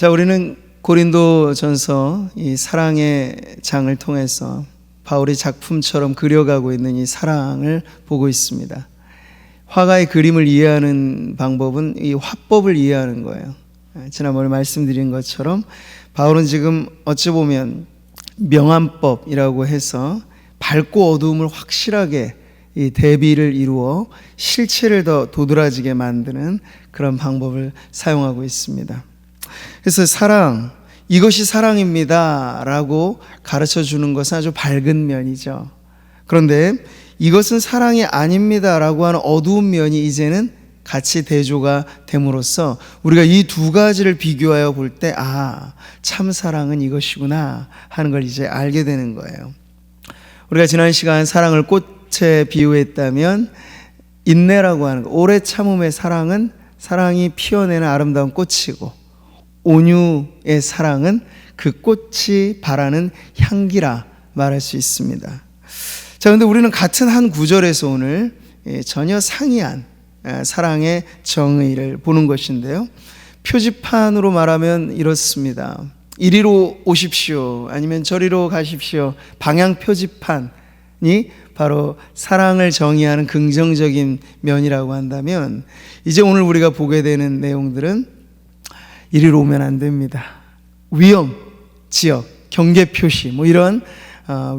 자, 우리는 고린도전서 이 사랑의 장을 통해서 바울이 작품처럼 그려가고 있는 이 사랑을 보고 있습니다. 화가의 그림을 이해하는 방법은 이 화법을 이해하는 거예요. 지난번에 말씀드린 것처럼 바울은 지금 어찌 보면 명암법이라고 해서 밝고 어두움을 확실하게 이 대비를 이루어 실체를 더 도드라지게 만드는 그런 방법을 사용하고 있습니다. 그래서 사랑, 이것이 사랑입니다 라고 가르쳐 주는 것은 아주 밝은 면이죠. 그런데 이것은 사랑이 아닙니다 라고 하는 어두운 면이 이제는 같이 대조가 됨으로써 우리가 이 두 가지를 비교하여 볼 때 참 사랑은 이것이구나 하는 걸 이제 알게 되는 거예요. 우리가 지난 시간 사랑을 꽃에 비유했다면 인내라고 하는 거, 오래 참음의 사랑은 사랑이 피어내는 아름다운 꽃이고, 온유의 사랑은 그 꽃이 바라는 향기라 말할 수 있습니다. 자, 그런데 우리는 같은 한 구절에서 오늘 전혀 상이한 사랑의 정의를 보는 것인데요, 표지판으로 말하면 이렇습니다. 이리로 오십시오, 아니면 저리로 가십시오. 방향 표지판이 바로 사랑을 정의하는 긍정적인 면이라고 한다면, 이제 오늘 우리가 보게 되는 내용들은 이리로 오면 안 됩니다. 위험 지역, 경계 표시, 이런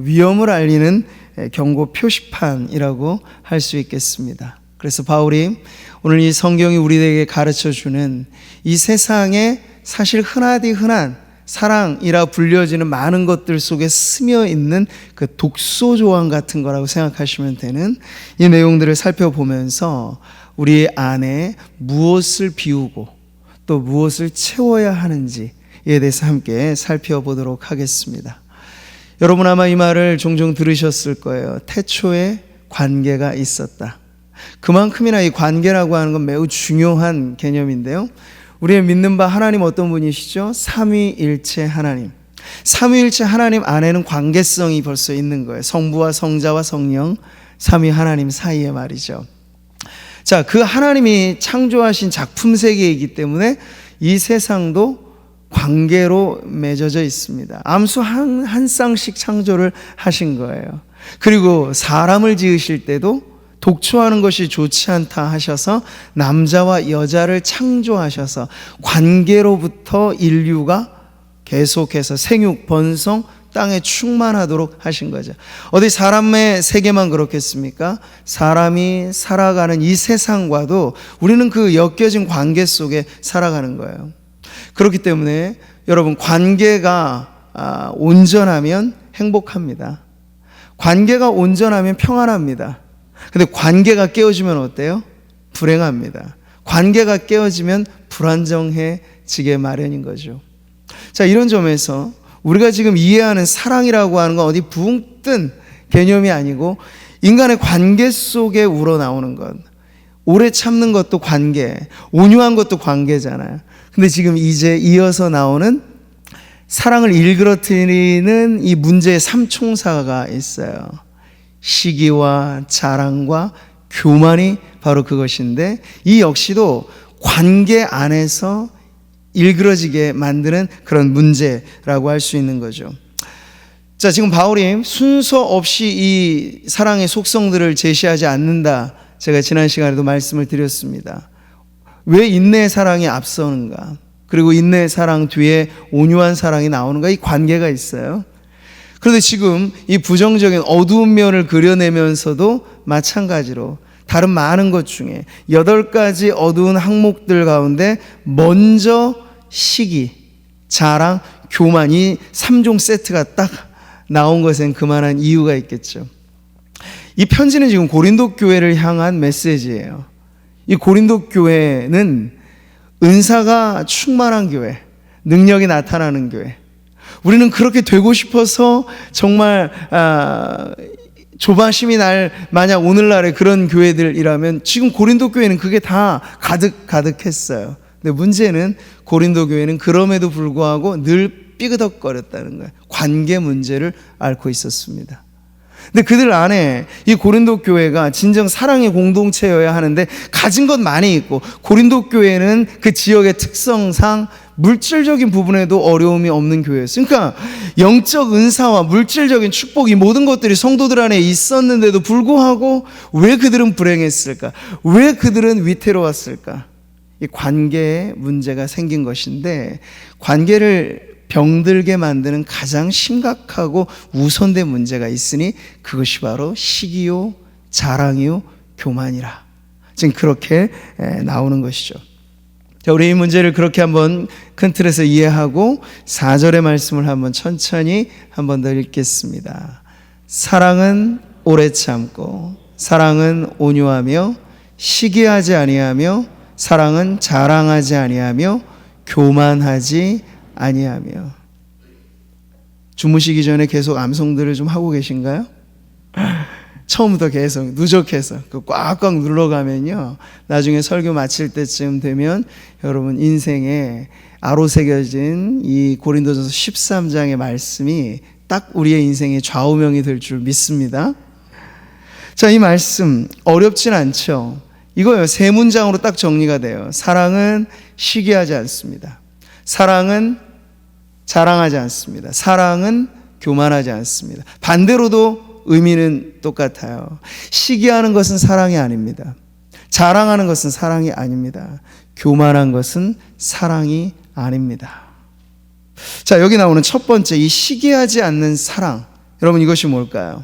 위험을 알리는 경고 표시판이라고 할 수 있겠습니다. 그래서 바울이 오늘 이 성경이 우리에게 가르쳐주는 이 세상에 사실 흔하디 흔한 사랑이라 불려지는 많은 것들 속에 스며 있는 그 독소 조항 같은 거라고 생각하시면 되는 이 내용들을 살펴보면서 우리 안에 무엇을 비우고 또 무엇을 채워야 하는지에 대해서 함께 살펴보도록 하겠습니다. 여러분 아마 이 말을 종종 들으셨을 거예요. 태초에 관계가 있었다. 그만큼이나 이 관계라고 하는 건 매우 중요한 개념인데요, 우리의 믿는 바 하나님 어떤 분이시죠? 삼위일체 하나님. 삼위일체 하나님 안에는 관계성이 벌써 있는 거예요. 성부와 성자와 성령, 삼위 하나님 사이에 말이죠. 자, 그 하나님이 창조하신 작품 세계이기 때문에 이 세상도 관계로 맺어져 있습니다. 암수 한 쌍씩 창조를 하신 거예요. 그리고 사람을 지으실 때도 독초하는 것이 좋지 않다 하셔서 남자와 여자를 창조하셔서 관계로부터 인류가 계속해서 생육, 번성, 땅에 충만하도록 하신 거죠. 어디 사람의 세계만 그렇겠습니까? 사람이 살아가는 이 세상과도 우리는 그 엮여진 관계 속에 살아가는 거예요. 그렇기 때문에 여러분, 관계가 온전하면 행복합니다. 관계가 온전하면 평안합니다. 근데 관계가 깨어지면 어때요? 불행합니다. 관계가 깨어지면 불안정해지게 마련인 거죠. 자, 이런 점에서 우리가 지금 이해하는 사랑이라고 하는 건 어디 붕 뜬 개념이 아니고 인간의 관계 속에 우러나오는 것. 오래 참는 것도 관계, 온유한 것도 관계잖아요. 근데 지금 이제 이어서 나오는 사랑을 일그러뜨리는 이 문제의 삼총사가 있어요. 시기와 자랑과 교만이 바로 그것인데, 이 역시도 관계 안에서 일그러지게 만드는 그런 문제라고 할 수 있는 거죠. 자, 지금 바울이 순서 없이 이 사랑의 속성들을 제시하지 않는다, 제가 지난 시간에도 말씀을 드렸습니다. 왜 인내의 사랑이 앞서는가, 그리고 인내의 사랑 뒤에 온유한 사랑이 나오는가, 이 관계가 있어요. 그런데 지금 이 부정적인 어두운 면을 그려내면서도 마찬가지로 다른 많은 것 중에 8가지 어두운 항목들 가운데 먼저 시기, 자랑, 교만, 이 3종 세트가 딱 나온 것엔 그만한 이유가 있겠죠. 이 편지는 지금 고린도 교회를 향한 메시지예요. 이 고린도 교회는 은사가 충만한 교회, 능력이 나타나는 교회. 우리는 그렇게 되고 싶어서 정말 조바심이 날 만약 오늘날의 그런 교회들이라면 지금 고린도 교회는 그게 다 가득했어요. 근데 문제는 고린도 교회는 그럼에도 불구하고 늘 삐그덕거렸다는 거예요. 관계 문제를 앓고 있었습니다. 근데 그들 안에 이 고린도 교회가 진정 사랑의 공동체여야 하는데 가진 것 많이 있고, 고린도 교회는 그 지역의 특성상 물질적인 부분에도 어려움이 없는 교회였어요. 그러니까 영적 은사와 물질적인 축복, 이 모든 것들이 성도들 안에 있었는데도 불구하고 왜 그들은 불행했을까? 왜 그들은 위태로웠을까? 이 관계에 문제가 생긴 것인데, 관계를 병들게 만드는 가장 심각하고 우선된 문제가 있으니 그것이 바로 시기요, 자랑이요, 교만이라. 지금 그렇게 나오는 것이죠. 자, 우리 이 문제를 그렇게 한번 큰 틀에서 이해하고 4절의 말씀을 한번 천천히 한번 더 읽겠습니다. 사랑은 오래 참고, 사랑은 온유하며, 시기하지 아니하며, 사랑은 자랑하지 아니하며, 교만하지 아니하며. 주무시기 전에 계속 암송들을 좀 하고 계신가요? 처음부터 계속 누적해서 꽉꽉 눌러가면요, 나중에 설교 마칠 때쯤 되면 여러분 인생에 아로새겨진 이 고린도전서 13장의 말씀이 딱 우리의 인생의 좌우명이 될 줄 믿습니다. 자, 이 말씀 어렵진 않죠. 이거요, 세 문장으로 딱 정리가 돼요. 사랑은 시기하지 않습니다. 사랑은 자랑하지 않습니다. 사랑은 교만하지 않습니다. 반대로도 의미는 똑같아요. 시기하는 것은 사랑이 아닙니다. 자랑하는 것은 사랑이 아닙니다. 교만한 것은 사랑이 아닙니다. 자, 여기 나오는 첫 번째, 이 시기하지 않는 사랑. 여러분, 이것이 뭘까요?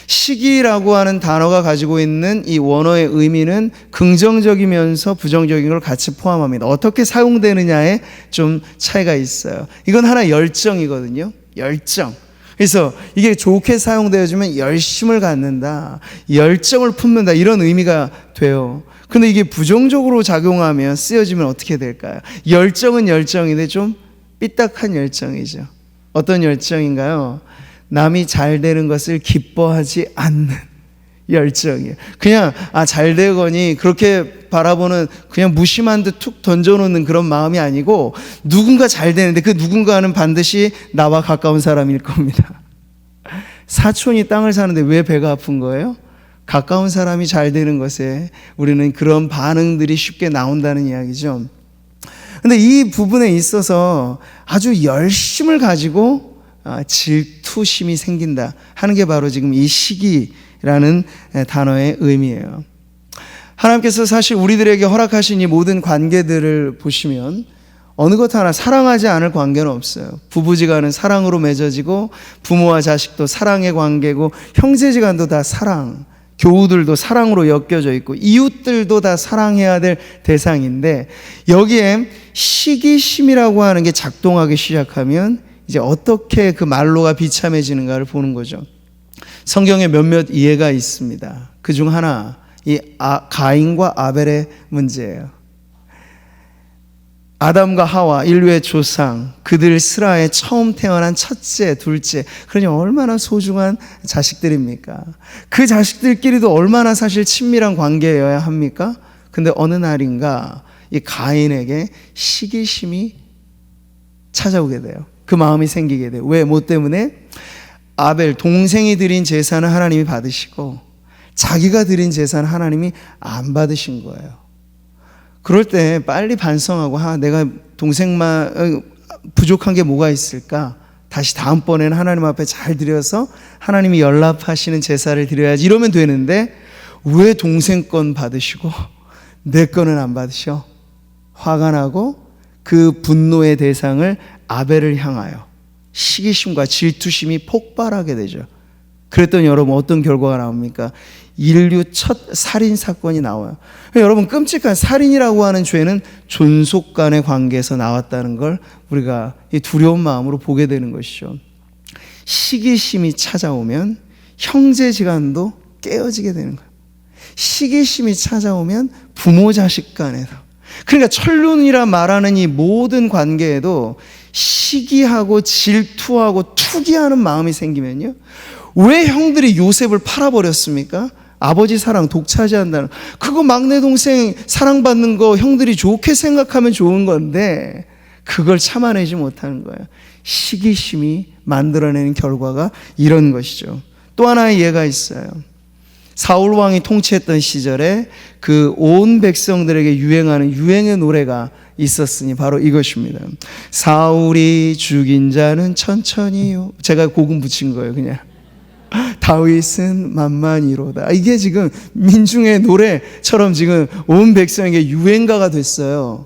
시기라고 하는 단어가 가지고 있는 이 원어의 의미는 긍정적이면서 부정적인 걸 같이 포함합니다. 어떻게 사용되느냐에 좀 차이가 있어요. 이건 하나의 열정이거든요. 열정. 그래서 이게 좋게 사용되어지면 열심을 갖는다, 열정을 품는다, 이런 의미가 돼요. 근데 이게 부정적으로 작용하면, 쓰여지면 어떻게 될까요? 열정은 열정인데 좀 삐딱한 열정이죠. 어떤 열정인가요? 남이 잘 되는 것을 기뻐하지 않는 열정이에요. 그냥 잘 되거니 그렇게 바라보는, 그냥 무심한 듯 툭 던져놓는 그런 마음이 아니고, 누군가 잘 되는데 그 누군가는 반드시 나와 가까운 사람일 겁니다. 사촌이 땅을 사는데 왜 배가 아픈 거예요? 가까운 사람이 잘 되는 것에 우리는 그런 반응들이 쉽게 나온다는 이야기죠. 근데 이 부분에 있어서 아주 열심을 가지고 질투심이 생긴다 하는 게 바로 지금 이 시기라는 단어의 의미예요. 하나님께서 사실 우리들에게 허락하신 이 모든 관계들을 보시면 어느 것 하나 사랑하지 않을 관계는 없어요. 부부지간은 사랑으로 맺어지고, 부모와 자식도 사랑의 관계고, 형제지간도 다 사랑, 교우들도 사랑으로 엮여져 있고, 이웃들도 다 사랑해야 될 대상인데, 여기에 시기심이라고 하는 게 작동하기 시작하면 이제 어떻게 그 말로가 비참해지는가를 보는 거죠. 성경에 몇몇 예가 있습니다. 그중 하나, 이 가인과 아벨의 문제예요. 아담과 하와, 인류의 조상, 그들 슬하에 처음 태어난 첫째, 둘째, 그러니 얼마나 소중한 자식들입니까? 그 자식들끼리도 얼마나 사실 친밀한 관계여야 합니까? 근데 어느 날인가 이 가인에게 시기심이 찾아오게 돼요. 그 마음이 생기게 돼요. 왜? 뭐 때문에? 아벨, 동생이 드린 제사는 하나님이 받으시고 자기가 드린 제사는 하나님이 안 받으신 거예요. 그럴 때 빨리 반성하고, 내가 동생만 부족한 게 뭐가 있을까? 다시 다음번에는 하나님 앞에 잘 드려서 하나님이 연락하시는 제사를 드려야지, 이러면 되는데 왜 동생 건 받으시고 내 거는 안 받으셔? 화가 나고 그 분노의 대상을 아벨을 향하여 시기심과 질투심이 폭발하게 되죠. 그랬더니 여러분 어떤 결과가 나옵니까? 인류 첫 살인 사건이 나와요. 여러분, 끔찍한 살인이라고 하는 죄는 존속 간의 관계에서 나왔다는 걸 우리가 이 두려운 마음으로 보게 되는 것이죠. 시기심이 찾아오면 형제지간도 깨어지게 되는 거예요. 시기심이 찾아오면 부모 자식 간에서, 그러니까 천륜이라 말하는 이 모든 관계에도 시기하고 질투하고 투기하는 마음이 생기면요, 왜 형들이 요셉을 팔아버렸습니까? 아버지 사랑 독차지한다는, 그거 막내 동생 사랑받는 거 형들이 좋게 생각하면 좋은 건데 그걸 참아내지 못하는 거예요. 시기심이 만들어내는 결과가 이런 것이죠. 또 하나의 예가 있어요. 사울 왕이 통치했던 시절에 그 온 백성들에게 유행하는 유행의 노래가 있었으니 바로 이것입니다. 사울이 죽인 자는 천천히요. 제가 고금 붙인 거예요, 그냥. 다윗은 만만이로다. 이게 지금 민중의 노래처럼 지금 온 백성에게 유행가가 됐어요.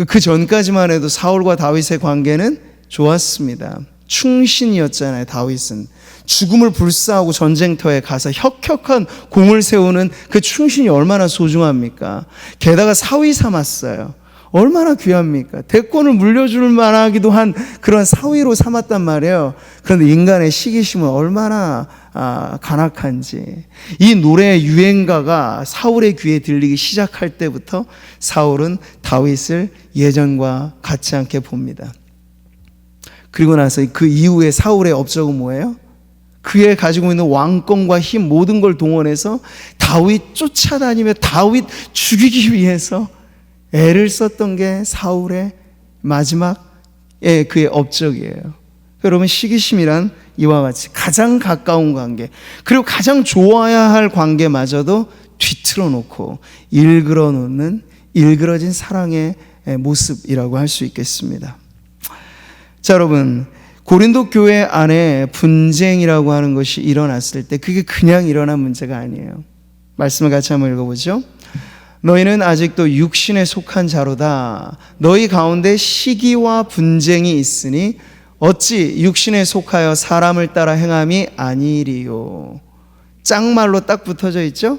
그 전까지만 해도 사울과 다윗의 관계는 좋았습니다. 충신이었잖아요. 다윗은 죽음을 불사하고 전쟁터에 가서 혁혁한 공을 세우는 그 충신이 얼마나 소중합니까? 게다가 사위 삼았어요. 얼마나 귀합니까? 대권을 물려줄 만하기도 한 그런 사위로 삼았단 말이에요. 그런데 인간의 시기심은 얼마나 간악한지. 이 노래의 유행가가 사울의 귀에 들리기 시작할 때부터 사울은 다윗을 예전과 같지 않게 봅니다. 그리고 나서 그 이후에 사울의 업적은 뭐예요? 그의 가지고 있는 왕권과 힘 모든 걸 동원해서 다윗 쫓아다니며 다윗 죽이기 위해서 애를 썼던 게 사울의 마지막의 그의 업적이에요. 여러분, 시기심이란 이와 같이 가장 가까운 관계, 그리고 가장 좋아야 할 관계마저도 뒤틀어 놓고 일그러 놓는 일그러진 사랑의 모습이라고 할 수 있겠습니다. 자, 여러분, 고린도 교회 안에 분쟁이라고 하는 것이 일어났을 때 그게 그냥 일어난 문제가 아니에요. 말씀을 같이 한번 읽어보죠. 너희는 아직도 육신에 속한 자로다. 너희 가운데 시기와 분쟁이 있으니 어찌 육신에 속하여 사람을 따라 행함이 아니리요. 짝말로 딱 붙어져 있죠?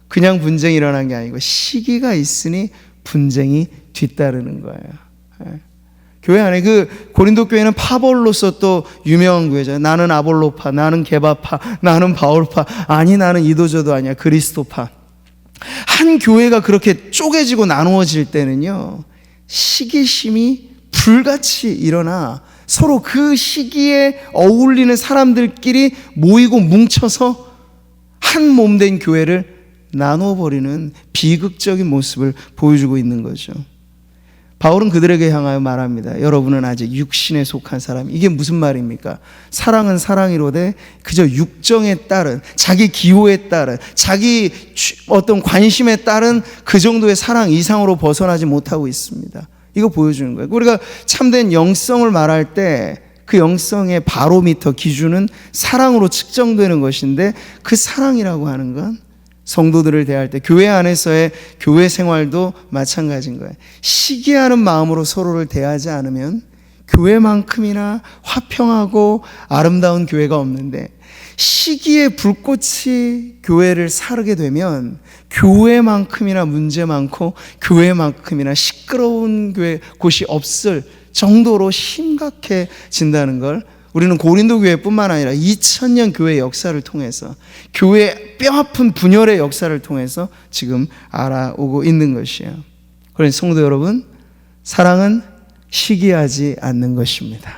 그냥 분쟁이 일어난 게 아니고 시기가 있으니 분쟁이 뒤따르는 거예요. 교회 안에 그 고린도 교회는 파벌로서 또 유명한 교회잖아요. 나는 아볼로파, 나는 게바파, 나는 바울파, 아니 나는 이도저도 아니야, 그리스도파. 한 교회가 그렇게 쪼개지고 나누어질 때는요, 시기심이 불같이 일어나 서로 그 시기에 어울리는 사람들끼리 모이고 뭉쳐서 한 몸 된 교회를 나눠버리는 비극적인 모습을 보여주고 있는 거죠. 바울은 그들에게 향하여 말합니다. 여러분은 아직 육신에 속한 사람. 이게 무슨 말입니까? 사랑은 사랑이로되 그저 육정에 따른, 자기 기호에 따른, 자기 어떤 관심에 따른 그 정도의 사랑 이상으로 벗어나지 못하고 있습니다. 이거 보여주는 거예요. 우리가 참된 영성을 말할 때 그 영성의 바로미터 기준은 사랑으로 측정되는 것인데, 그 사랑이라고 하는 건 성도들을 대할 때 교회 안에서의 교회 생활도 마찬가지인 거예요. 시기하는 마음으로 서로를 대하지 않으면 교회만큼이나 화평하고 아름다운 교회가 없는데, 시기의 불꽃이 교회를 사르게 되면 교회만큼이나 문제 많고 교회만큼이나 시끄러운 곳이 없을 정도로 심각해진다는 걸 우리는 고린도 교회뿐만 아니라 2000년 교회 역사를 통해서, 교회 뼈아픈 분열의 역사를 통해서 지금 알아오고 있는 것이에요. 그래서 성도 여러분, 사랑은 시기하지 않는 것입니다.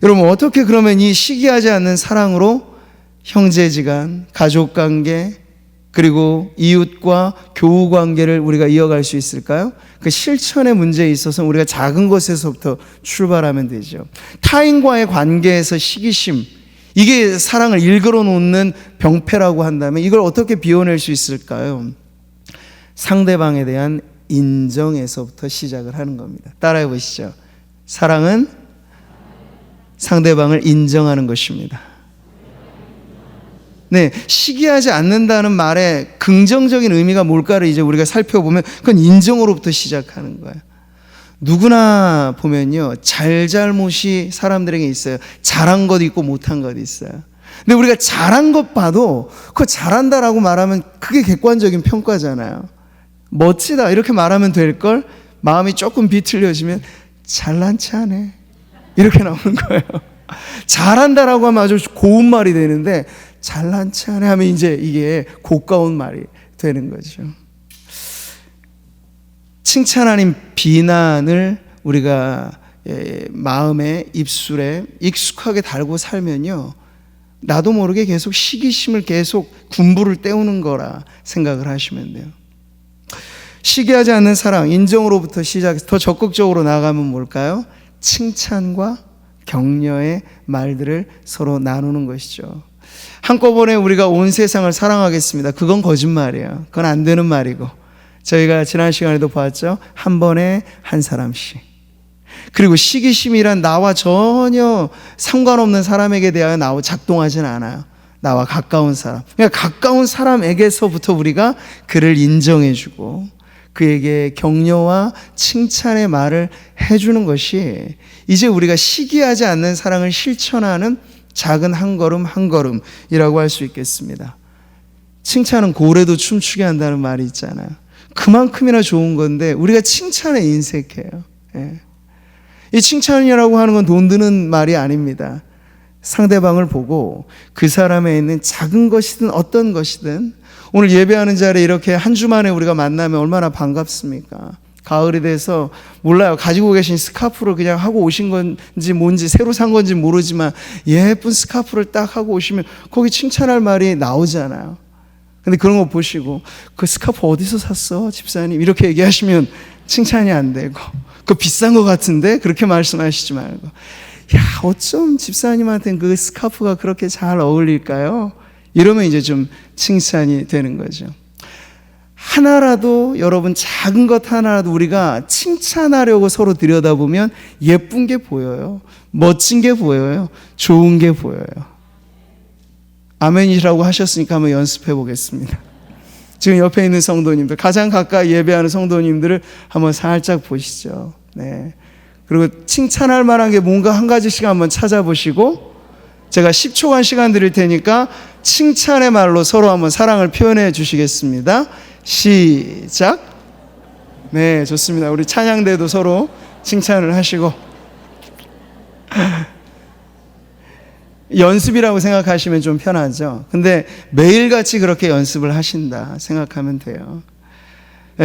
여러분, 어떻게 그러면 이 시기하지 않는 사랑으로 형제지간, 가족관계, 그리고 이웃과 교우관계를 우리가 이어갈 수 있을까요? 그 실천의 문제에 있어서 우리가 작은 것에서부터 출발하면 되죠. 타인과의 관계에서 시기심, 이게 사랑을 일그러 놓는 병폐라고 한다면 이걸 어떻게 비워낼 수 있을까요? 상대방에 대한 인정에서부터 시작을 하는 겁니다. 따라해 보시죠. 사랑은 상대방을 인정하는 것입니다. 네, 시기하지 않는다는 말의 긍정적인 의미가 뭘까를 이제 우리가 살펴보면 그건 인정으로부터 시작하는 거예요. 누구나 보면요, 잘잘못이 사람들에게 있어요. 잘한 것 있고 못한 것 있어요. 근데 우리가 잘한 것 봐도 그거 잘한다라고 말하면 그게 객관적인 평가잖아요. 멋지다 이렇게 말하면 될 걸, 마음이 조금 비틀려지면 잘난 체 하네 이렇게 나오는 거예요. 잘한다라고 하면 아주 고운 말이 되는데 잘난 체 하네 하면 이제 이게 고가운 말이 되는 거죠. 칭찬 아닌 비난을 우리가 마음에, 입술에 익숙하게 달고 살면요, 나도 모르게 계속 시기심을 계속 군부를 때우는 거라 생각을 하시면 돼요. 시기하지 않는 사랑, 인정으로부터 시작해서 더 적극적으로 나아가면 뭘까요? 칭찬과 격려의 말들을 서로 나누는 것이죠. 한꺼번에 우리가 온 세상을 사랑하겠습니다. 그건 거짓말이에요. 그건 안 되는 말이고, 저희가 지난 시간에도 봤죠. 한 번에 한 사람씩. 그리고 시기심이란 나와 전혀 상관없는 사람에게 대하여 작동하진 않아요. 나와 가까운 사람, 그러니까 가까운 사람에게서부터 우리가 그를 인정해주고 그에게 격려와 칭찬의 말을 해주는 것이 이제 우리가 시기하지 않는 사랑을 실천하는 작은 한 걸음 한 걸음이라고 할 수 있겠습니다. 칭찬은 고래도 춤추게 한다는 말이 있잖아요. 그만큼이나 좋은 건데 우리가 칭찬에 인색해요. 예. 이 칭찬이라고 하는 건 돈 드는 말이 아닙니다. 상대방을 보고 그 사람에 있는 작은 것이든 어떤 것이든, 오늘 예배하는 자리에 이렇게 한 주 만에 우리가 만나면 얼마나 반갑습니까? 가을이 돼서 몰라요. 가지고 계신 스카프를 그냥 하고 오신 건지 뭔지 새로 산 건지 모르지만 예쁜 스카프를 딱 하고 오시면 거기 칭찬할 말이 나오잖아요. 근데 그런 거 보시고 그 스카프 어디서 샀어 집사님 이렇게 얘기하시면 칭찬이 안 되고, 그거 비싼 거 같은데 그렇게 말씀하시지 말고, 야 어쩜 집사님한테는 그 스카프가 그렇게 잘 어울릴까요? 이러면 이제 좀 칭찬이 되는 거죠. 하나라도, 여러분 작은 것 하나라도 우리가 칭찬하려고 서로 들여다보면 예쁜 게 보여요. 멋진 게 보여요. 좋은 게 보여요. 아멘이라고 하셨으니까 한번 연습해 보겠습니다. 지금 옆에 있는 성도님들, 가장 가까이 예배하는 성도님들을 한번 살짝 보시죠. 네. 그리고 칭찬할 만한 게 뭔가 한 가지씩 한번 찾아보시고, 제가 10초간 시간 드릴 테니까 칭찬의 말로 서로 한번 사랑을 표현해 주시겠습니다. 시작. 네, 좋습니다. 우리 찬양대도 서로 칭찬을 하시고, 연습이라고 생각하시면 좀 편하죠. 근데 매일같이 그렇게 연습을 하신다 생각하면 돼요.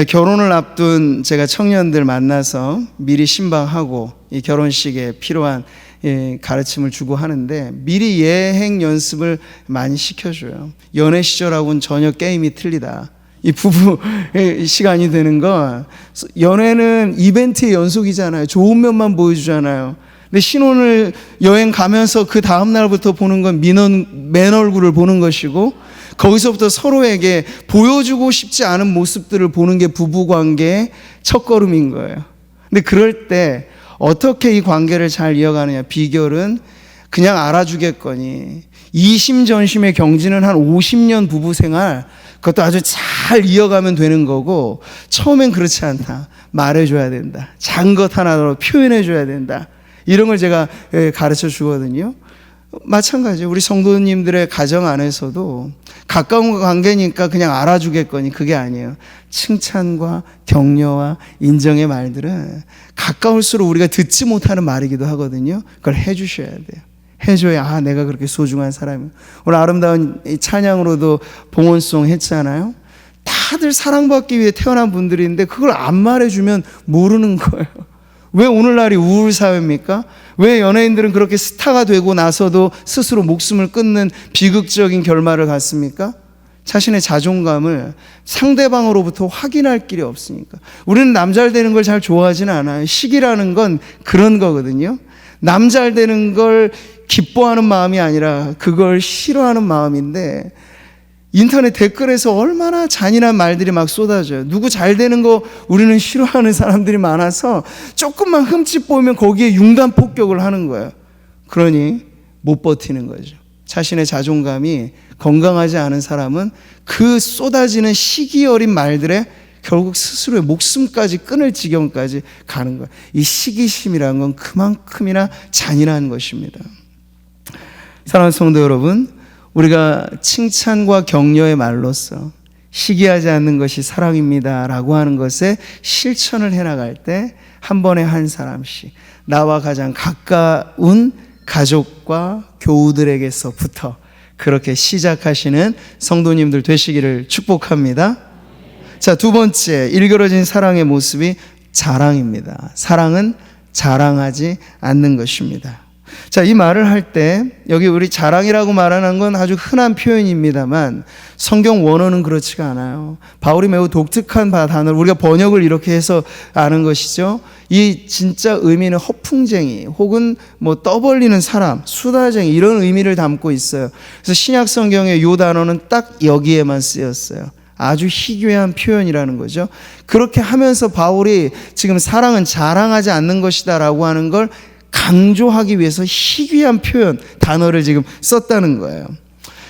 결혼을 앞둔 제가 청년들 만나서 미리 신방하고 이 결혼식에 필요한 가르침을 주고 하는데, 미리 예행 연습을 많이 시켜줘요. 연애 시절하고는 전혀 게임이 틀리다. 이 부부 시간이 되는 건, 연애는 이벤트의 연속이잖아요. 좋은 면만 보여주잖아요. 근데 신혼을 여행 가면서 그 다음 날부터 보는 건 맨 얼굴을 보는 것이고, 거기서부터 서로에게 보여주고 싶지 않은 모습들을 보는 게 부부관계의 첫걸음인 거예요. 근데 그럴 때 어떻게 이 관계를 잘 이어가느냐, 비결은 그냥 알아주겠거니 이심전심의 경지는 한 50년 부부생활, 그것도 아주 잘 이어가면 되는 거고, 처음엔 그렇지 않다. 말해줘야 된다. 작은 것 하나로 표현해줘야 된다. 이런 걸 제가 가르쳐 주거든요. 마찬가지예요. 우리 성도님들의 가정 안에서도 가까운 관계니까 그냥 알아주겠거니 그게 아니에요. 칭찬과 격려와 인정의 말들은 가까울수록 우리가 듣지 못하는 말이기도 하거든요. 그걸 해주셔야 돼요. 해줘야 내가 그렇게 소중한 사람이에요. 오늘 아름다운 이 찬양으로도 봉헌송 했잖아요. 다들 사랑받기 위해 태어난 분들인데 그걸 안 말해주면 모르는 거예요. 왜 오늘날이 우울 사회입니까? 왜 연예인들은 그렇게 스타가 되고 나서도 스스로 목숨을 끊는 비극적인 결말을 갖습니까? 자신의 자존감을 상대방으로부터 확인할 길이 없으니까. 우리는 남 잘 되는 걸 잘 좋아하지는 않아요. 시기라는 건 그런 거거든요. 남 잘 되는 걸 기뻐하는 마음이 아니라 그걸 싫어하는 마음인데, 인터넷 댓글에서 얼마나 잔인한 말들이 막 쏟아져요. 누구 잘 되는 거 우리는 싫어하는 사람들이 많아서 조금만 흠집 보이면 거기에 융단 폭격을 하는 거예요. 그러니 못 버티는 거죠. 자신의 자존감이 건강하지 않은 사람은 그 쏟아지는 시기 어린 말들에 결국 스스로의 목숨까지 끊을 지경까지 가는 거예요. 이 시기심이라는 건 그만큼이나 잔인한 것입니다. 사랑하는 성도 여러분, 우리가 칭찬과 격려의 말로써 시기하지 않는 것이 사랑입니다 라고 하는 것에 실천을 해나갈 때 한 번에 한 사람씩, 나와 가장 가까운 가족과 교우들에게서부터 그렇게 시작하시는 성도님들 되시기를 축복합니다. 자, 두 번째, 일그러진 사랑의 모습이 자랑입니다. 사랑은 자랑하지 않는 것입니다. 자, 이 말을 할 때 여기 우리 자랑이라고 말하는 건 아주 흔한 표현입니다만 성경 원어는 그렇지가 않아요. 바울이 매우 독특한 단어를 우리가 번역을 이렇게 해서 아는 것이죠. 이 진짜 의미는 허풍쟁이 혹은 뭐 떠벌리는 사람, 수다쟁이 이런 의미를 담고 있어요. 그래서 신약 성경에 이 단어는 딱 여기에만 쓰였어요. 아주 희귀한 표현이라는 거죠. 그렇게 하면서 바울이 지금 사랑은 자랑하지 않는 것이다 라고 하는 걸 강조하기 위해서 희귀한 표현, 단어를 지금 썼다는 거예요.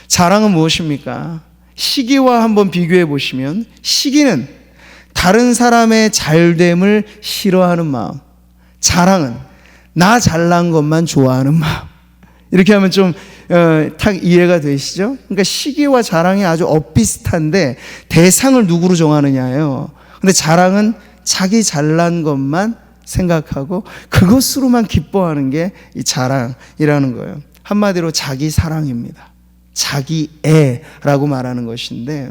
자랑은 무엇입니까? 시기와 한번 비교해 보시면 시기는 다른 사람의 잘됨을 싫어하는 마음, 자랑은 나 잘난 것만 좋아하는 마음. 이렇게 하면 좀 딱 이해가 되시죠? 그러니까 시기와 자랑이 아주 엇비슷한데 대상을 누구로 정하느냐예요. 근데 자랑은 자기 잘난 것만 생각하고 그것으로만 기뻐하는 게 이 자랑이라는 거예요. 한마디로 자기 사랑입니다. 자기 애라고 말하는 것인데,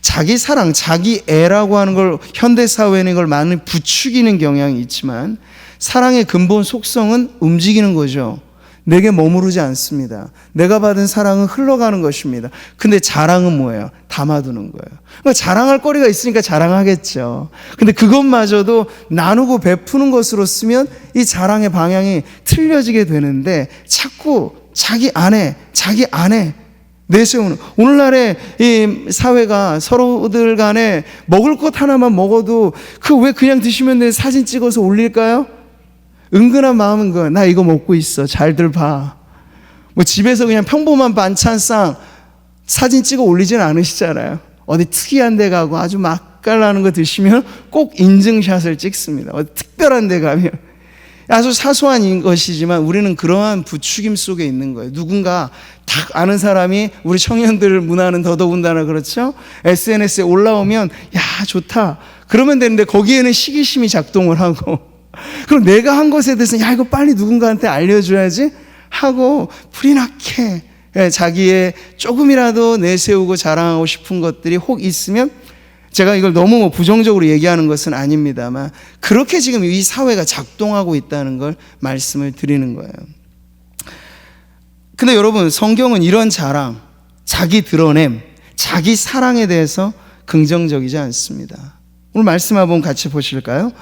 자기 사랑, 자기 애라고 하는 걸 현대사회는 이걸 많이 부추기는 경향이 있지만 사랑의 근본 속성은 움직이는 거죠. 내게 머무르지 않습니다. 내가 받은 사랑은 흘러가는 것입니다. 근데 자랑은 뭐예요? 담아두는 거예요. 그러니까 자랑할 거리가 있으니까 자랑하겠죠. 근데 그것마저도 나누고 베푸는 것으로 쓰면 이 자랑의 방향이 틀려지게 되는데 자꾸 자기 안에 내세우는, 오늘날의 이 사회가 서로들 간에 먹을 것 하나만 먹어도 그 왜 그냥 드시면 돼 사진 찍어서 올릴까요? 은근한 마음은 거야. 나 이거 먹고 있어. 잘들 봐. 뭐 집에서 그냥 평범한 반찬상 사진 찍어 올리진 않으시잖아요. 어디 특이한 데 가고 아주 맛깔나는 거 드시면 꼭 인증샷을 찍습니다. 어디 특별한 데 가면. 아주 사소한 것이지만 우리는 그러한 부추김 속에 있는 거예요. 누군가 딱 아는 사람이 우리 청년들 문화는 더더군다나 그렇죠. SNS에 올라오면 야 좋다. 그러면 되는데 거기에는 시기심이 작동을 하고, 그럼 내가 한 것에 대해서 야 이거 빨리 누군가한테 알려줘야지 하고 불이 나게 자기의 조금이라도 내세우고 자랑하고 싶은 것들이 혹 있으면, 제가 이걸 너무 부정적으로 얘기하는 것은 아닙니다만 그렇게 지금 이 사회가 작동하고 있다는 걸 말씀을 드리는 거예요. 근데 여러분, 성경은 이런 자랑, 자기 드러냄, 자기 사랑에 대해서 긍정적이지 않습니다. 오늘 말씀 한번 같이 보실까요?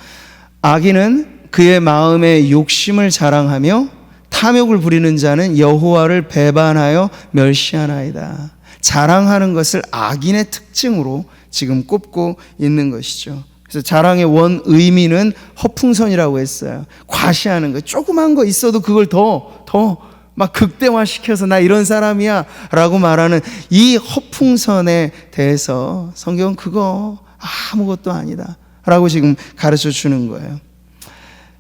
악인은 그의 마음의 욕심을 자랑하며 탐욕을 부리는 자는 여호와를 배반하여 멸시하나이다. 자랑하는 것을 악인의 특징으로 지금 꼽고 있는 것이죠. 그래서 자랑의 원 의미는 허풍선이라고 했어요. 과시하는 거, 조그만 거 있어도 그걸 더 막 극대화시켜서 나 이런 사람이야 라고 말하는 이 허풍선에 대해서 성경은 그거 아무것도 아니다 라고 지금 가르쳐 주는 거예요.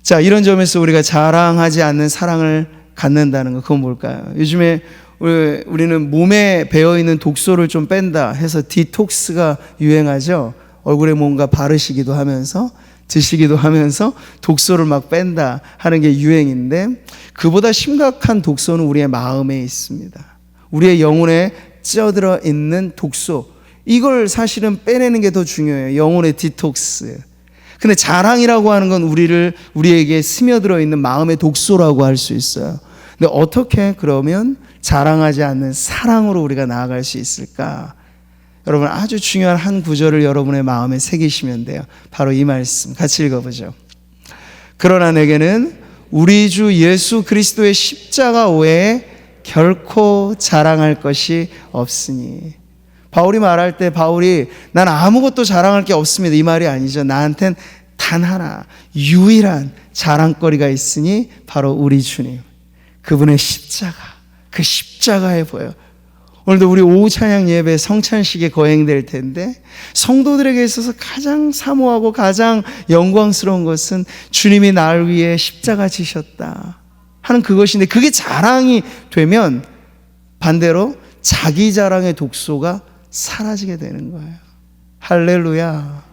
자, 이런 점에서 우리가 자랑하지 않는 사랑을 갖는다는 거, 그건 뭘까요? 요즘에 우리는 몸에 배어있는 독소를 좀 뺀다 해서 디톡스가 유행하죠. 얼굴에 뭔가 바르시기도 하면서 드시기도 하면서 독소를 막 뺀다 하는 게 유행인데, 그보다 심각한 독소는 우리의 마음에 있습니다. 우리의 영혼에 찌어들어 있는 독소, 이걸 사실은 빼내는 게 더 중요해요. 영혼의 디톡스. 근데 자랑이라고 하는 건 우리에게 스며들어 있는 마음의 독소라고 할 수 있어요. 근데 어떻게 그러면 자랑하지 않는 사랑으로 우리가 나아갈 수 있을까? 여러분, 아주 중요한 한 구절을 여러분의 마음에 새기시면 돼요. 바로 이 말씀 같이 읽어보죠. 그러나 내게는 우리 주 예수 그리스도의 십자가 외에 결코 자랑할 것이 없으니. 바울이 말할 때 바울이 난 아무것도 자랑할 게 없습니다 이 말이 아니죠. 나한텐 단 하나 유일한 자랑거리가 있으니 바로 우리 주님, 그분의 십자가, 그 십자가에 보여. 오늘도 우리 오후 찬양 예배 성찬식에 거행될 텐데 성도들에게 있어서 가장 사모하고 가장 영광스러운 것은 주님이 나를 위해 십자가 지셨다 하는 그것인데, 그게 자랑이 되면 반대로 자기 자랑의 독소가 사라지게 되는 거예요. 할렐루야.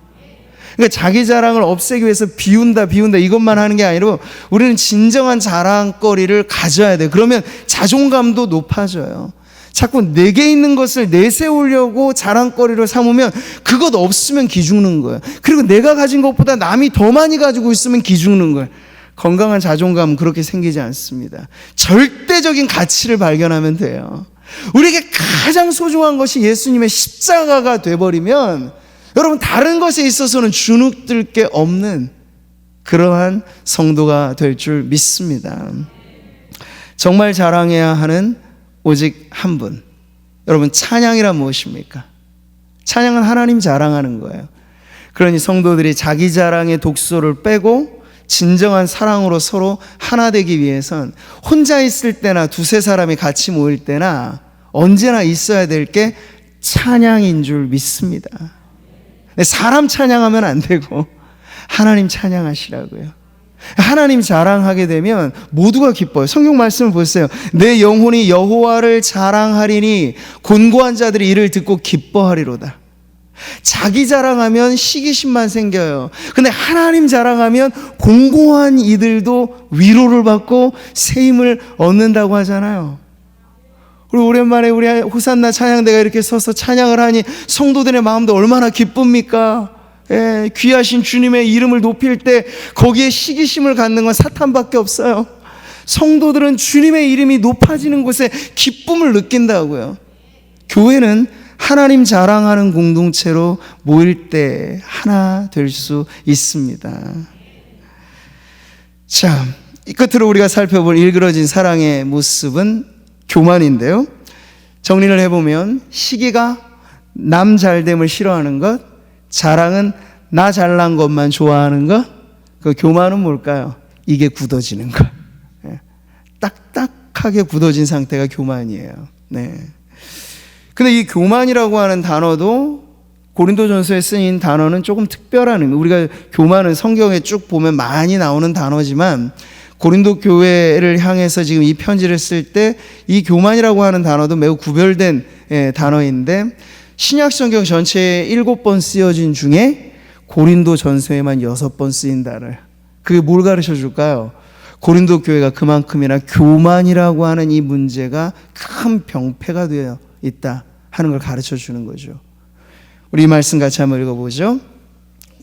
그러니까 자기 자랑을 없애기 위해서 비운다 이것만 하는 게 아니라 우리는 진정한 자랑거리를 가져야 돼요. 그러면 자존감도 높아져요. 자꾸 내게 있는 것을 내세우려고 자랑거리를 삼으면 그것 없으면 기죽는 거예요. 그리고 내가 가진 것보다 남이 더 많이 가지고 있으면 기죽는 거예요. 건강한 자존감은 그렇게 생기지 않습니다. 절대적인 가치를 발견하면 돼요. 우리에게 가장 소중한 것이 예수님의 십자가가 돼버리면 여러분 다른 것에 있어서는 주눅들 게 없는 그러한 성도가 될 줄 믿습니다. 정말 자랑해야 하는 오직 한 분. 여러분 찬양이란 무엇입니까? 찬양은 하나님 자랑하는 거예요. 그러니 성도들이 자기 자랑의 독소를 빼고 진정한 사랑으로 서로 하나 되기 위해선 혼자 있을 때나 두세 사람이 같이 모일 때나 언제나 있어야 될 게 찬양인 줄 믿습니다. 사람 찬양하면 안 되고 하나님 찬양하시라고요. 하나님 자랑하게 되면 모두가 기뻐요. 성경 말씀을 보세요. 내 영혼이 여호와를 자랑하리니 곤고한 자들이 이를 듣고 기뻐하리로다. 자기 자랑하면 시기심만 생겨요. 근데 하나님 자랑하면 공고한 이들도 위로를 받고 새 힘을 얻는다고 하잖아요. 그리고 오랜만에 우리 호산나 찬양대가 이렇게 서서 찬양을 하니 성도들의 마음도 얼마나 기쁩니까? 귀하신 주님의 이름을 높일 때 거기에 시기심을 갖는 건 사탄밖에 없어요. 성도들은 주님의 이름이 높아지는 곳에 기쁨을 느낀다고요. 교회는 하나님 자랑하는 공동체로 모일 때 하나 될 수 있습니다. 자, 이 끝으로 우리가 살펴볼 일그러진 사랑의 모습은 교만인데요. 정리를 해보면 시기가 남 잘됨을 싫어하는 것, 자랑은 나 잘난 것만 좋아하는 것, 그 교만은 뭘까요? 이게 굳어지는 것. 딱딱하게 굳어진 상태가 교만이에요. 네. 근데 이 교만이라고 하는 단어도 고린도전서에 쓰인 단어는 조금 특별한 의미. 우리가 교만은 성경에 쭉 보면 많이 나오는 단어지만 고린도 교회를 향해서 지금 이 편지를 쓸 때 이 교만이라고 하는 단어도 매우 구별된 단어인데 신약 성경 전체에 7번 쓰여진 중에 고린도 전서에만 6번 쓰인 단어예요. 그게 뭘 가르쳐 줄까요? 고린도 교회가 그만큼이나 교만이라고 하는 이 문제가 큰 병폐가 되어 있다 하는 걸 가르쳐 주는 거죠. 우리 이 말씀 같이 한번 읽어보죠.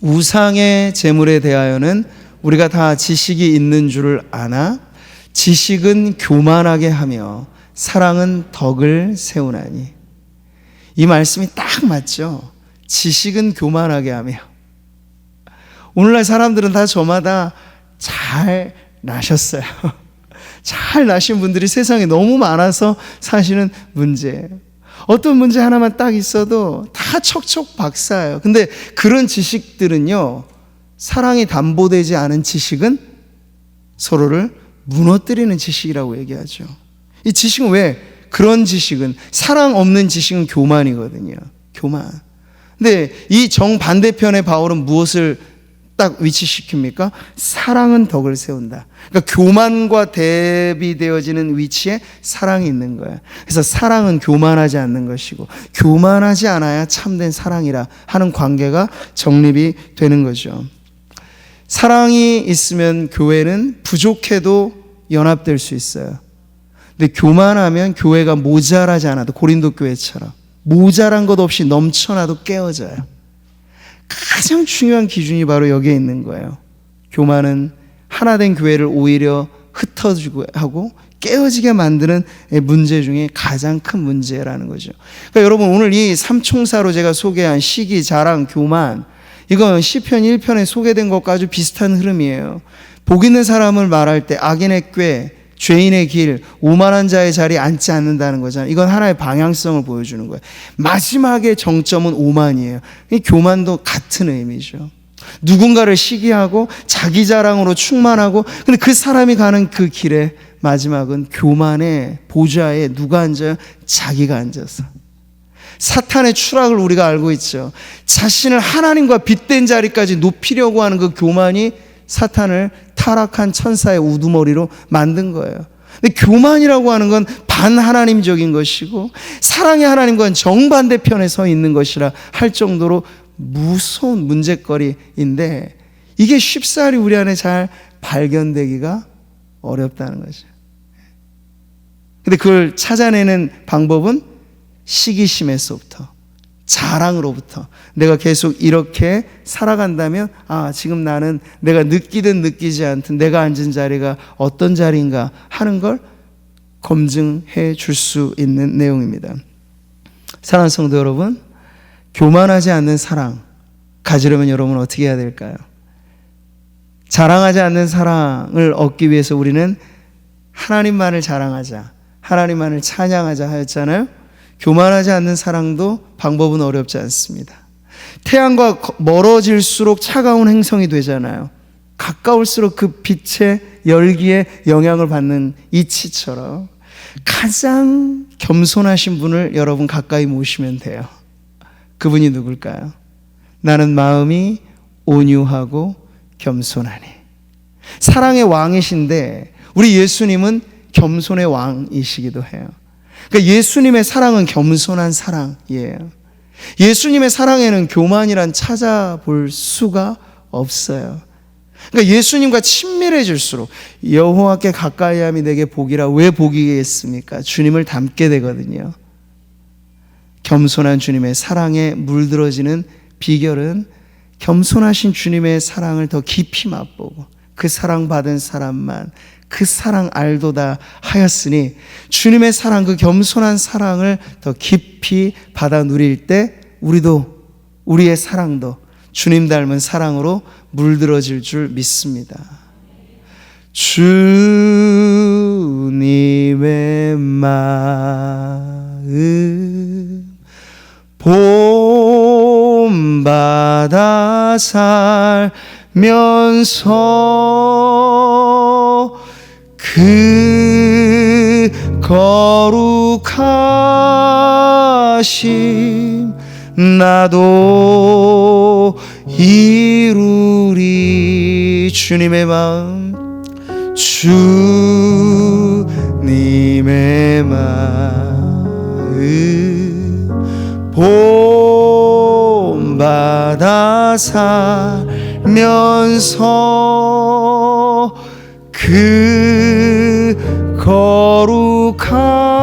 우상의 재물에 대하여는 우리가 다 지식이 있는 줄을 아나 지식은 교만하게 하며 사랑은 덕을 세우나니. 이 말씀이 딱 맞죠. 지식은 교만하게 하며. 오늘날 사람들은 다 저마다 잘 나셨어요. 잘 나신 분들이 세상에 너무 많아서 사실은 문제예요. 어떤 문제 하나만 딱 있어도 다 척척 박사예요. 근데 그런 지식들은요, 사랑이 담보되지 않은 지식은 서로를 무너뜨리는 지식이라고 얘기하죠. 이 지식은 왜? 그런 지식은, 사랑 없는 지식은 교만이거든요. 교만. 근데 이 정반대편의 바울은 무엇을 딱 위치시킵니까? 사랑은 덕을 세운다. 그러니까 교만과 대비되어지는 위치에 사랑이 있는 거예요. 그래서 사랑은 교만하지 않는 것이고 교만하지 않아야 참된 사랑이라 하는 관계가 정립이 되는 거죠. 사랑이 있으면 교회는 부족해도 연합될 수 있어요. 근데 교만하면 교회가 모자라지 않아도 고린도 교회처럼 모자란 것 없이 넘쳐나도 깨어져요. 가장 중요한 기준이 바로 여기에 있는 거예요. 교만은 하나된 교회를 오히려 흩어지고 하고 깨어지게 만드는 문제 중에 가장 큰 문제라는 거죠. 그러니까 여러분, 오늘 이 삼총사로 제가 소개한 시기, 자랑, 교만, 이건 시편 1편에 소개된 것과 아주 비슷한 흐름이에요. 복 있는 사람을 말할 때 악인의 꾀, 죄인의 길, 오만한 자의 자리에 앉지 않는다는 거잖아요. 이건 하나의 방향성을 보여주는 거예요. 마지막의 정점은 오만이에요. 이 교만도 같은 의미죠. 누군가를 시기하고 자기 자랑으로 충만하고, 근데 그 사람이 가는 그 길에 마지막은 교만의 보좌에 누가 앉아요? 자기가 앉아서. 사탄의 추락을 우리가 알고 있죠. 자신을 하나님과 빗댄 자리까지 높이려고 하는 그 교만이 사탄을 타락한 천사의 우두머리로 만든 거예요. 근데 교만이라고 하는 건 반하나님적인 것이고 사랑의 하나님과는 정반대편에 서 있는 것이라 할 정도로 무서운 문제거리인데 이게 쉽사리 우리 안에 잘 발견되기가 어렵다는 거죠. 근데 그걸 찾아내는 방법은 시기심에서부터 자랑으로부터 내가 계속 이렇게 살아간다면 지금 나는 내가 느끼든 느끼지 않든 내가 앉은 자리가 어떤 자리인가 하는 걸 검증해 줄 수 있는 내용입니다. 사랑하는 성도 여러분, 교만하지 않는 사랑 가지려면 여러분 어떻게 해야 될까요? 자랑하지 않는 사랑을 얻기 위해서 우리는 하나님만을 자랑하자, 하나님만을 찬양하자 하였잖아요. 교만하지 않는 사랑도 방법은 어렵지 않습니다. 태양과 멀어질수록 차가운 행성이 되잖아요. 가까울수록 그 빛의 열기에 영향을 받는 이치처럼 가장 겸손하신 분을 여러분 가까이 모시면 돼요. 그분이 누굴까요? 나는 마음이 온유하고 겸손하니. 사랑의 왕이신데 우리 예수님은 겸손의 왕이시기도 해요. 그러니까 예수님의 사랑은 겸손한 사랑이에요. 예수님의 사랑에는 교만이란 찾아볼 수가 없어요. 그러니까 예수님과 친밀해질수록 여호와께 가까이함이 내게 복이라. 왜 복이겠습니까? 주님을 닮게 되거든요. 겸손한 주님의 사랑에 물들어지는 비결은 겸손하신 주님의 사랑을 더 깊이 맛보고 그 사랑받은 사람만 그 사랑 알도다 하였으니 주님의 사랑, 그 겸손한 사랑을 더 깊이 받아 누릴 때 우리도, 우리의 사랑도 주님 닮은 사랑으로 물들어질 줄 믿습니다. 주님의 마음 본받아 살면서 그 거룩하심 나도 이루리. 주님의 마음, 주님의 마음 본받아 살면서 그 거룩하심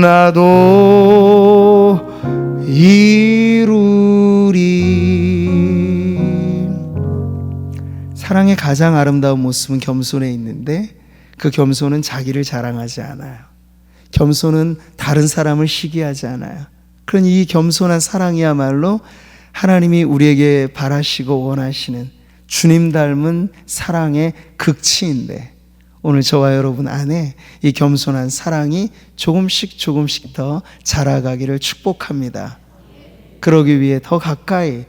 나도 이루리. 사랑의 가장 아름다운 모습은 겸손에 있는데 그 겸손은 자기를 자랑하지 않아요. 겸손은 다른 사람을 시기하지 않아요. 그러니 이 겸손한 사랑이야말로 하나님이 우리에게 바라시고 원하시는 주님 닮은 사랑의 극치인데 오늘 저와 여러분 안에 이 겸손한 사랑이 조금씩 더 자라가기를 축복합니다. 그러기 위해 더 가까이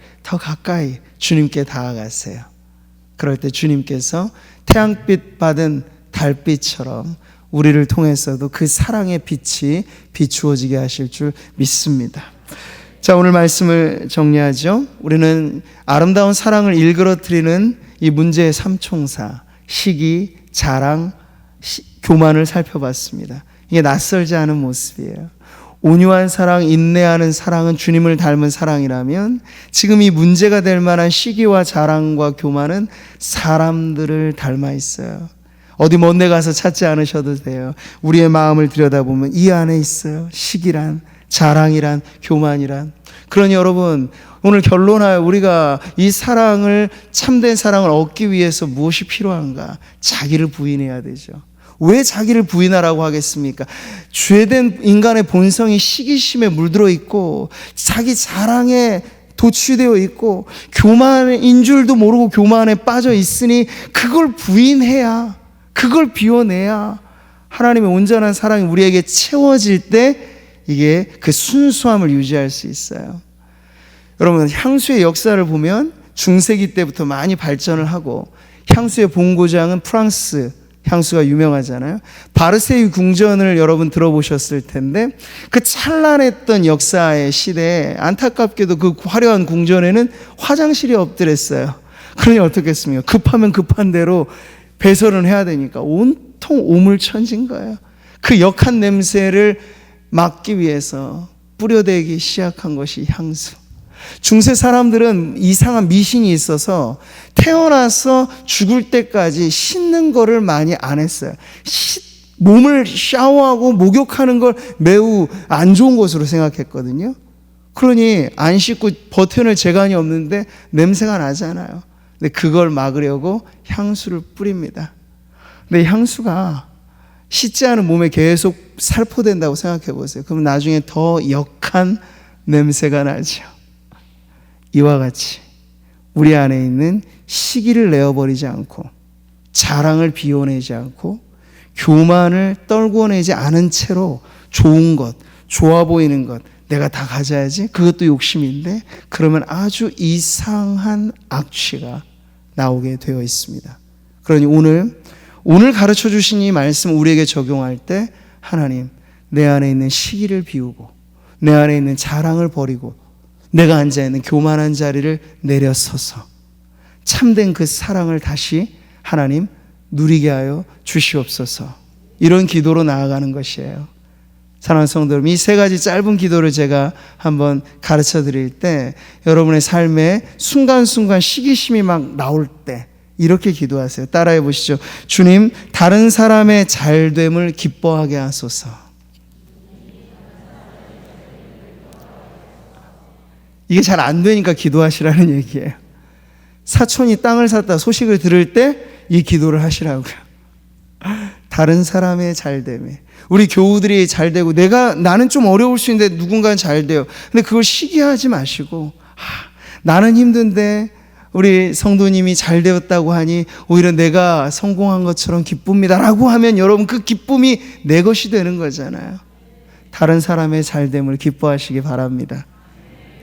주님께 다가가세요. 그럴 때 주님께서 태양빛 받은 달빛처럼 우리를 통해서도 그 사랑의 빛이 비추어지게 하실 줄 믿습니다. 자, 오늘 말씀을 정리하죠. 우리는 아름다운 사랑을 일그러뜨리는 이 문제의 삼총사, 시기, 자랑, 교만을 살펴봤습니다. 이게 낯설지 않은 모습이에요. 온유한 사랑, 인내하는 사랑은 주님을 닮은 사랑이라면 지금 이 문제가 될 만한 시기와 자랑과 교만은 사람들을 닮아 있어요. 어디 먼 데 가서 찾지 않으셔도 돼요. 우리의 마음을 들여다보면 이 안에 있어요. 시기란, 자랑이란, 교만이란. 그러니 여러분, 오늘 결론하여 우리가 이 사랑을, 참된 사랑을 얻기 위해서 무엇이 필요한가? 자기를 부인해야 되죠. 왜 자기를 부인하라고 하겠습니까? 죄된 인간의 본성이 시기심에 물들어 있고 자기 자랑에 도취되어 있고 교만인 줄도 모르고 교만에 빠져 있으니 그걸 부인해야, 그걸 비워내야 하나님의 온전한 사랑이 우리에게 채워질 때 이게 그 순수함을 유지할 수 있어요. 여러분, 향수의 역사를 보면 중세기 때부터 많이 발전을 하고 향수의 본고장은 프랑스 향수가 유명하잖아요. 바르세유 궁전을 여러분 들어보셨을 텐데 그 찬란했던 역사의 시대에 안타깝게도 그 화려한 궁전에는 화장실이 없더랬어요. 그러니 어떻겠습니까? 급하면 급한 대로 배설은 해야 되니까 온통 오물천지인 거예요. 그 역한 냄새를 막기 위해서 뿌려대기 시작한 것이 향수. 중세 사람들은 이상한 미신이 있어서 태어나서 죽을 때까지 씻는 거를 많이 안 했어요. 몸을 샤워하고 목욕하는 걸 매우 안 좋은 것으로 생각했거든요. 그러니 안 씻고 버텨낼 재간이 없는데 냄새가 나잖아요. 근데 그걸 막으려고 향수를 뿌립니다. 근데 향수가 씻지 않은 몸에 계속 살포된다고 생각해 보세요. 그럼 나중에 더 역한 냄새가 나죠. 이와 같이 우리 안에 있는 시기를 내어버리지 않고, 자랑을 비워내지 않고, 교만을 떨궈내지 않은 채로 좋은 것, 좋아 보이는 것, 내가 다 가져야지, 그것도 욕심인데, 그러면 아주 이상한 악취가 나오게 되어 있습니다. 그러니 오늘 가르쳐 주신 이 말씀 우리에게 적용할 때, 하나님, 내 안에 있는 시기를 비우고 내 안에 있는 자랑을 버리고 내가 앉아있는 교만한 자리를 내려서서 참된 그 사랑을 다시 하나님 누리게 하여 주시옵소서. 이런 기도로 나아가는 것이에요. 사랑하는 성도 여러분, 이 세 가지 짧은 기도를 제가 한번 가르쳐 드릴 때, 여러분의 삶에 순간순간 시기심이 막 나올 때 이렇게 기도하세요. 따라해 보시죠. 주님, 다른 사람의 잘됨을 기뻐하게 하소서. 이게 잘 안 되니까 기도하시라는 얘기예요. 사촌이 땅을 샀다 소식을 들을 때 이 기도를 하시라고요. 다른 사람의 잘됨에, 우리 교우들이 잘 되고 나는 좀 어려울 수 있는데 누군가는 잘 돼요. 근데 그걸 시기하지 마시고, 나는 힘든데 우리 성도님이 잘 되었다고 하니 오히려 내가 성공한 것처럼 기쁩니다 라고 하면 여러분 그 기쁨이 내 것이 되는 거잖아요. 다른 사람의 잘됨을 기뻐하시기 바랍니다.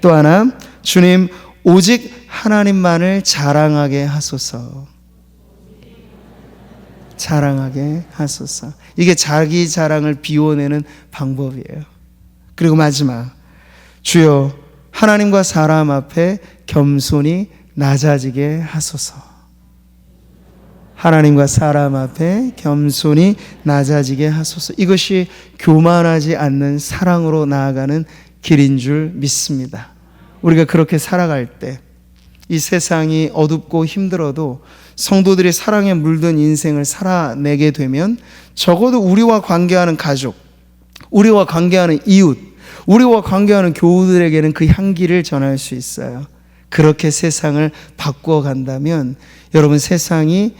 또 하나, 주님, 오직 하나님만을 자랑하게 하소서. 자랑하게 하소서. 이게 자기 자랑을 비워내는 방법이에요. 그리고 마지막, 주여, 하나님과 사람 앞에 겸손히 낮아지게 하소서. 하나님과 사람 앞에 겸손히 낮아지게 하소서. 이것이 교만하지 않는 사랑으로 나아가는 길인 줄 믿습니다. 우리가 그렇게 살아갈 때 이 세상이 어둡고 힘들어도 성도들이 사랑에 물든 인생을 살아내게 되면 적어도 우리와 관계하는 가족, 우리와 관계하는 이웃, 우리와 관계하는 교우들에게는 그 향기를 전할 수 있어요. 그렇게 세상을 바꾸어 간다면 여러분, 세상이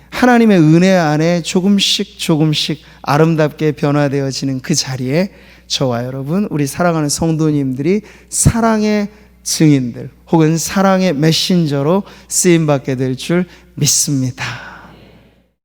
하나님의 은혜 안에 조금씩 아름답게 변화되어지는 그 자리에 저와 여러분, 우리 사랑하는 성도님들이 사랑의 증인들 혹은 사랑의 메신저로 쓰임받게 될 줄 믿습니다.